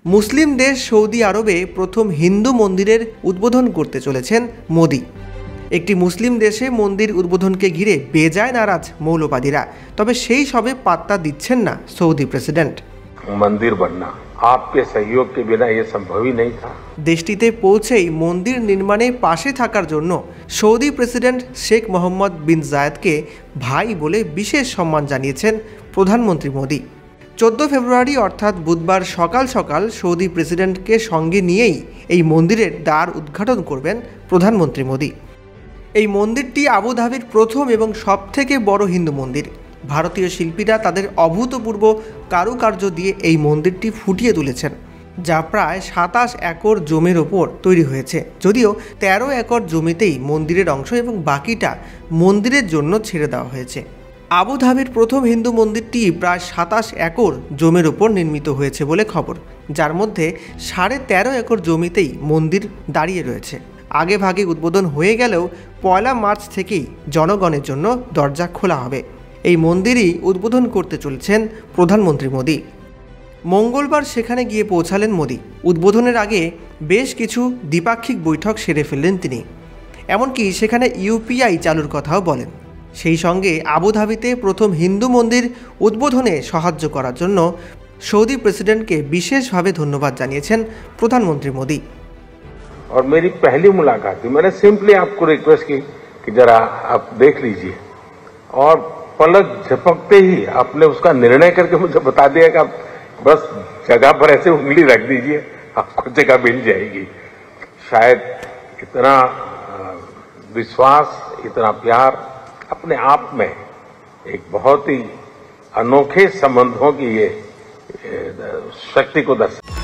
মুসলিম দেশ সৌদি আরবে প্রথম হিন্দু মন্দিরের উদ্বোধন করতে চলেছেন মোদি। একটি মুসলিম দেশে মন্দির উদ্বোধনকে ঘিরে বেজায় নারাজ মৌলবাদীরা, তবে সেই সবে পাত্তা দিচ্ছেন না সৌদি প্রেসিডেন্ট। মন্দির বানানা आपके सहयोग के बिना ये संभव ही नहीं था। দেশটিতে পৌঁছেই মন্দির নির্মাণে পাশে থাকার জন্য সৌদি প্রেসিডেন্ট শেখ মোহাম্মদ বিন জায়েদকে ভাই বলে বিশেষ সম্মান জানিয়েছেন প্রধানমন্ত্রী মোদি। 14 ফেব্রুয়ারি অর্থাৎ বুধবার সকাল সকাল সৌদি প্রেসিডেন্টকে সঙ্গে নিয়েই এই মন্দিরের দ্বার উদ্ঘাটন করবেন প্রধানমন্ত্রী মোদি। এই মন্দিরটি আবুধাবির প্রথম এবং সবথেকে বড় হিন্দু মন্দির। ভারতীয় শিল্পীরা তাদের অভূতপূর্ব কারুকার্য দিয়ে এই মন্দিরটি ফুটিয়ে তুলেছেন, যা প্রায় 27 একর জমির ওপর তৈরি হয়েছে। যদিও 13 একর জমিতেই মন্দিরের অংশ এবং বাকিটা মন্দিরের জন্য ছেড়ে দেওয়া হয়েছে। আবুধাবির প্রথম হিন্দু মন্দিরটি প্রায় 27 একর জমির ওপর নির্মিত হয়েছে বলে খবর, যার মধ্যে 13.5 একর জমিতেই মন্দির দাঁড়িয়ে রয়েছে। আগে ভাগে উদ্বোধন হয়ে গেলেও 1 মার্চ থেকেই জনগণের জন্য দরজা খোলা হবে। এই মন্দিরই উদ্বোধন করতে চলেছেন প্রধানমন্ত্রী মোদি। মঙ্গলবার সেখানে গিয়ে পৌঁছালেন মোদি। উদ্বোধনের আগে বেশ কিছু দ্বিপাক্ষিক বৈঠক সেরে ফেললেন তিনি। এমনকি সেখানে ইউপিআই চালুর কথাও বলেন। সেই সঙ্গে আবুধাবিতে প্রথম হিন্দু মন্দির উদ্বোধনে সাহায্য করার জন্য সৌদি প্রেসিডেন্টকে বিশেষভাবে ধন্যবাদ জানিয়েছেন প্রধানমন্ত্রী মোদি। और मेरी पहली मुलाकात थी, मैंने सिंपली आपको रिक्वेस्ट की कि जरा आप देख लीजिए, और पलक झपकते ही आपने उसका निर्णय करके मुझे बता दिया कि आप बस जगह पर ऐसे उंगली रख दीजिए, आपको जगह मिल जाएगी। शायद इतना विश्वास, इतना प्यार अपने आप में एक बहुत ही अनोखे संबंधों की ये शक्ति को दर्शाता है।